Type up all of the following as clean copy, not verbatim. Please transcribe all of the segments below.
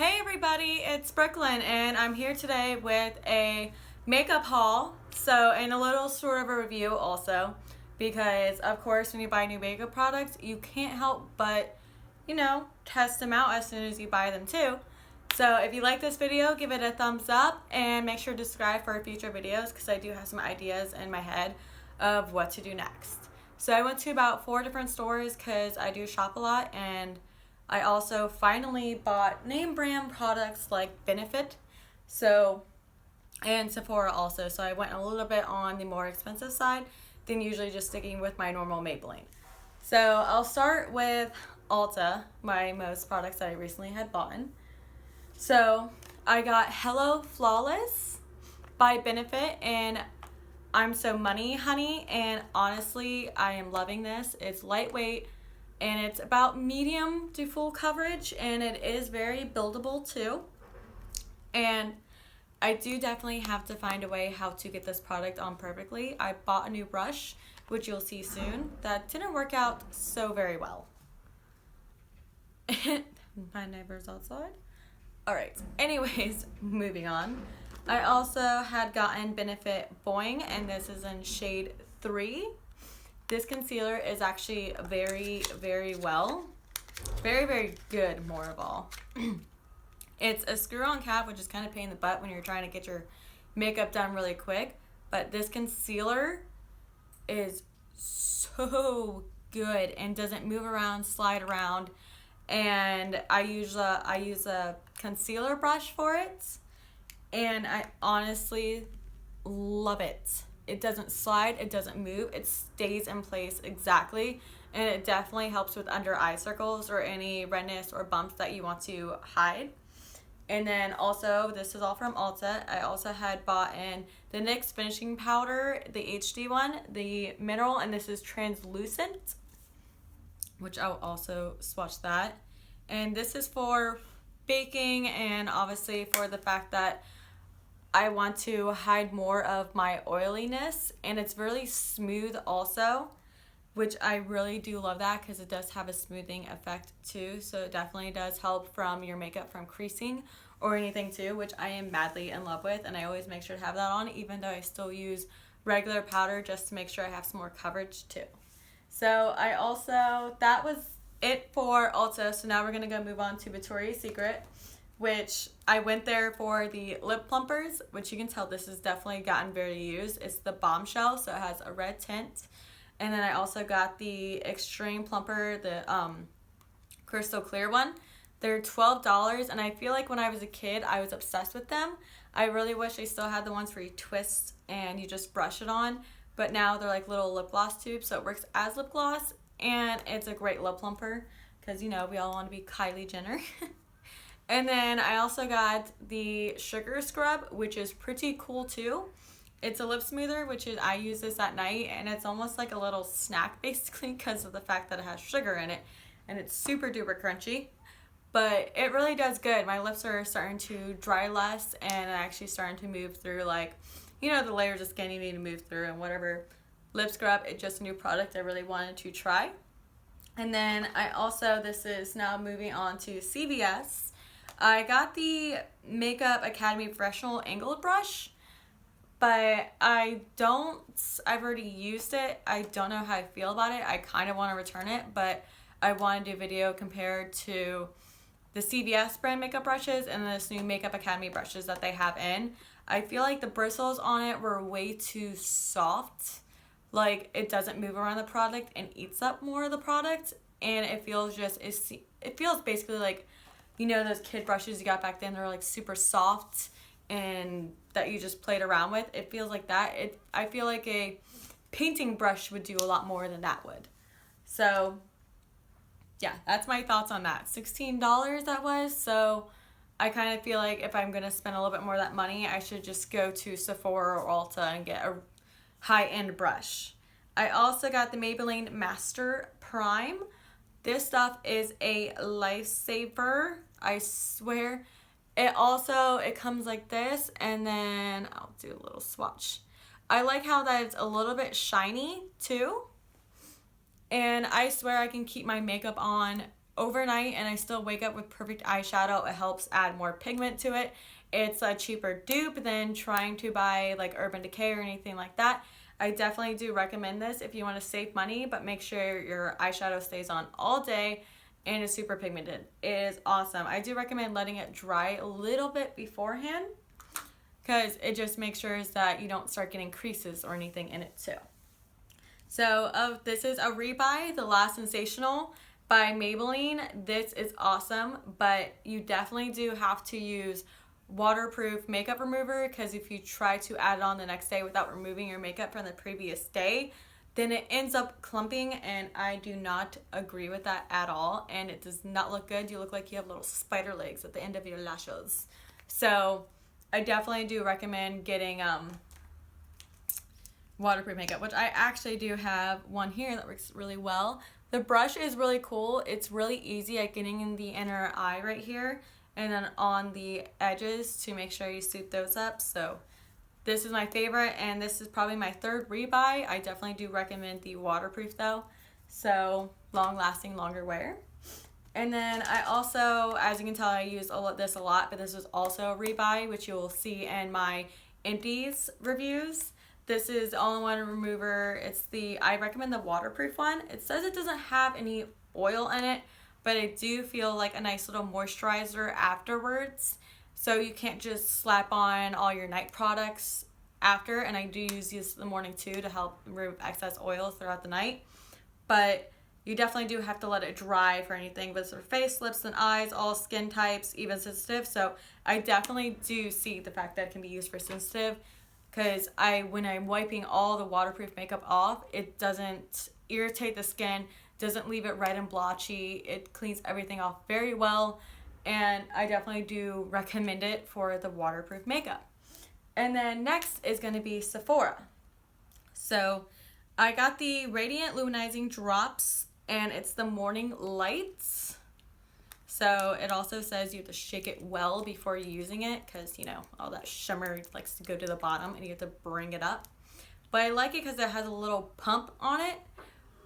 Hey everybody, it's Brooklyn and I'm here today with a makeup haul. And a little sort of a review also, because of course when you buy new makeup products, you can't help but, test them out as soon as you buy them too. So if you like this video, give it a thumbs up and make sure to subscribe for future videos because I do have some ideas in my head of what to do next. So I went to about 4 different stores because I do shop a lot, and I also finally bought name brand products like Benefit, and Sephora also. So I went a little bit on the more expensive side than usually just sticking with my normal Maybelline. So I'll start with Ulta, my most products that I recently had bought. So I got Hello Flawless by Benefit, and I'm so money honey, and honestly I am loving this. It's lightweight and it's about medium to full coverage, and it is very buildable too. And I do definitely have to find a way how to get this product on perfectly. I bought a new brush, which you'll see soon, that didn't work out so very well. My neighbor's outside. Alright, anyways, moving on. I also had gotten Benefit Boing, and this is in shade 3. This concealer is actually very, very good, more of all. It's a screw-on cap, which is kind of pain in the butt when you're trying to get your makeup done really quick. But this concealer is so good and doesn't move around, slide around. And I use a concealer brush for it, and I honestly love it. It doesn't slide, it doesn't move, it stays in place exactly, and it definitely helps with under eye circles or any redness or bumps that you want to hide. And then also, this is all from Ulta. I also had bought in the NYX finishing powder, the HD one, the mineral, and this is translucent, which I'll also swatch that. And this is for baking, and obviously for the fact that I want to hide more of my oiliness, and it's really smooth also, which I really do love that because it does have a smoothing effect too. So it definitely does help from your makeup from creasing or anything too, which I am madly in love with, and I always make sure to have that on, even though I still use regular powder just to make sure I have some more coverage too. So that was it for Ulta. So now we're gonna go move on to Victoria's Secret, which I went there for the lip plumpers, which you can tell this has definitely gotten very used. It's the Bombshell, so it has a red tint. And then I also got the Extreme Plumper, the crystal clear one. They're $12, and I feel like when I was a kid, I was obsessed with them. I really wish they still had the ones where you twist and you just brush it on, but now they're like little lip gloss tubes, so it works as lip gloss, and it's a great lip plumper because, we all want to be Kylie Jenner. And then I also got the Sugar Scrub, which is pretty cool too. It's a lip smoother, I use this at night, and it's almost like a little snack basically because of the fact that it has sugar in it, and it's super duper crunchy. But it really does good. My lips are starting to dry less, and actually starting to move through, like, the layers of skin you need to move through, and whatever lip scrub. It's just a new product I really wanted to try. And then this is now moving on to CVS. I got the Makeup Academy Professional Angled Brush, but I've already used it. I don't know how I feel about it. I kind of want to return it, but I want to do a video compared to the CVS brand makeup brushes and this new Makeup Academy brushes that they have in. I feel like the bristles on it were way too soft. Like, it doesn't move around the product and eats up more of the product, and it feels basically like, those kid brushes you got back then, they're like super soft and that you just played around with. It feels like that. I feel like a painting brush would do a lot more than that would. So yeah, that's my thoughts on that. $16 that was. So I kind of feel like if I'm going to spend a little bit more of that money, I should just go to Sephora or Ulta and get a high-end brush. I also got the Maybelline Master Prime. This stuff is a lifesaver, I swear. It comes like this, and then I'll do a little swatch. I like how that it's a little bit shiny too. And I swear I can keep my makeup on overnight and I still wake up with perfect eyeshadow. It helps add more pigment to it. It's a cheaper dupe than trying to buy like Urban Decay or anything like that. I definitely do recommend this if you want to save money, but make sure your eyeshadow stays on all day and is super pigmented. It is awesome. I do recommend letting it dry a little bit beforehand because it just makes sure that you don't start getting creases or anything in it too. So this is a rebuy, The Last Sensational by Maybelline. This is awesome, but you definitely do have to use waterproof makeup remover because if you try to add it on the next day without removing your makeup from the previous day, then it ends up clumping, and I do not agree with that at all, and it does not look good. You look like you have little spider legs at the end of your lashes. So I definitely do recommend getting waterproof makeup, which I actually do have one here that works really well. The brush is really cool. It's really easy at getting in the inner eye right here and then on the edges to make sure you suit those up. So this is my favorite, and this is probably my third rebuy. I definitely do recommend the waterproof though, so long lasting, longer wear. And then I also, as you can tell, I use this a lot, but this was also a rebuy, which you will see in my empties reviews. This is all-in-one remover. I recommend the waterproof one. It says it doesn't have any oil in it, but I do feel like a nice little moisturizer afterwards. So you can't just slap on all your night products after, and I do use these in the morning too to help remove excess oils throughout the night. But you definitely do have to let it dry for anything, but it's for face, lips, and eyes, all skin types, even sensitive. So I definitely do see the fact that it can be used for sensitive, because when I'm wiping all the waterproof makeup off, it doesn't irritate the skin, doesn't leave it red and blotchy. It cleans everything off very well, and I definitely do recommend it for the waterproof makeup. And then next is going to be Sephora. So I got the Radiant Luminizing Drops, and it's the Morning Lights. So it also says you have to shake it well before using it because, you know, all that shimmer likes to go to the bottom and you have to bring it up. But I like it because it has a little pump on it.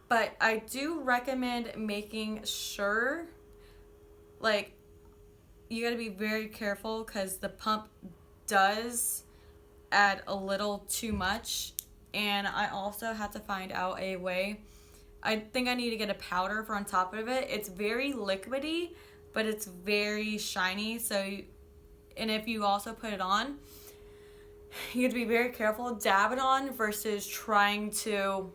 But I do recommend making sure, like, you got to be very careful because the pump does add a little too much. And I also have to find out a way. I think I need to get a powder for on top of it. It's very liquidy, but it's very shiny. And if you also put it on, you have to be very careful. Dab it on versus trying to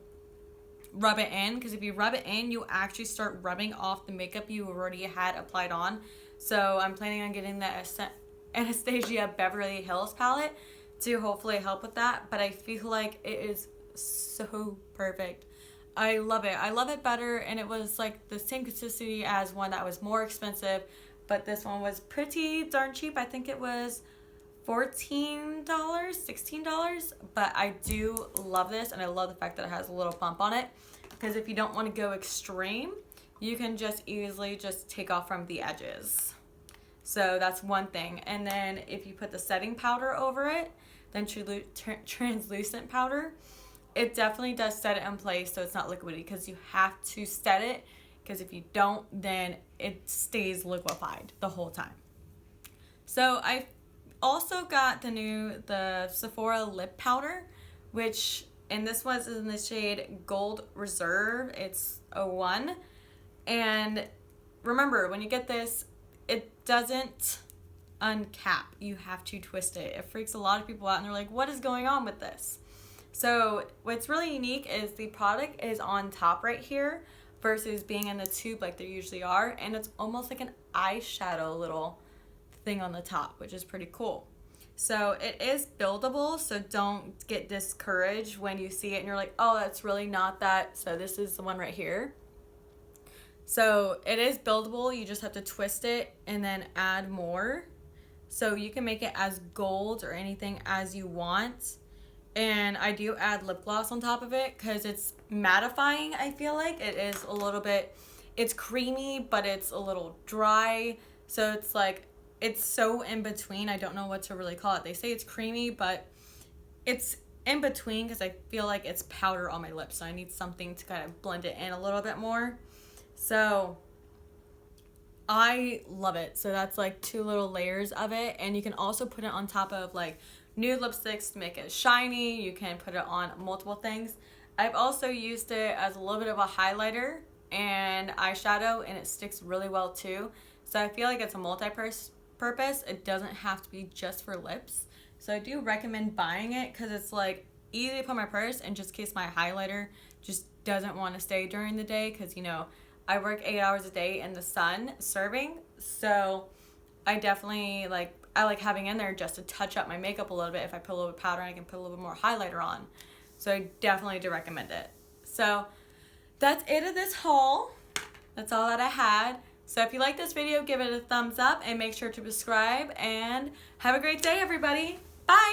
rub it in, because if you rub it in, you actually start rubbing off the makeup you already had applied on. So I'm planning on getting the Anastasia Beverly Hills palette to hopefully help with that, but I feel like it is so perfect. I love it. I love it better, and it was like the same consistency as one that was more expensive, but this one was pretty darn cheap. I think it was $14, $16, but I do love this, and I love the fact that it has a little bump on it, because if you don't want to go extreme, you can just easily just take off from the edges. So that's one thing. And then if you put the setting powder over it, then translucent powder, it definitely does set it in place so it's not liquidy, because you have to set it, because if you don't, then it stays liquefied the whole time. So I also got the Sephora lip powder, which, and this was in the shade Gold Reserve. It's 01. And remember, when you get this, it doesn't uncap. You have to twist it. It freaks a lot of people out, and they're like, what is going on with this? So what's really unique is the product is on top right here versus being in the tube like they usually are, and it's almost like an eyeshadow little thing on the top, which is pretty cool. So it is buildable, so don't get discouraged when you see it and you're like, oh, that's really not that. So this is the one right here. So it is buildable. You just have to twist it and then add more. So you can make it as gold or anything as you want. And I do add lip gloss on top of it because it's mattifying, I feel like. It is a little bit, it's creamy, but it's a little dry. So it's like, it's so in between. I don't know what to really call it. They say it's creamy, but it's in between because I feel like it's powder on my lips. So I need something to kind of blend it in a little bit more. So I love it. So that's like 2 little layers of it, and you can also put it on top of like nude lipsticks to make it shiny. You can put it on multiple things. I've also used it as a little bit of a highlighter and eyeshadow, and it sticks really well too. So I feel like it's a multi-purpose. It doesn't have to be just for lips. So I do recommend buying it because it's like easy to put in my purse, and just in case my highlighter just doesn't want to stay during the day, because you know I work 8 hours a day in the sun serving. So I definitely I like having in there just to touch up my makeup a little bit. If I put a little bit of powder, I can put a little bit more highlighter on. So I definitely do recommend it. So that's it of this haul. That's all that I had. So if you like this video, give it a thumbs up and make sure to subscribe, and have a great day, everybody. Bye.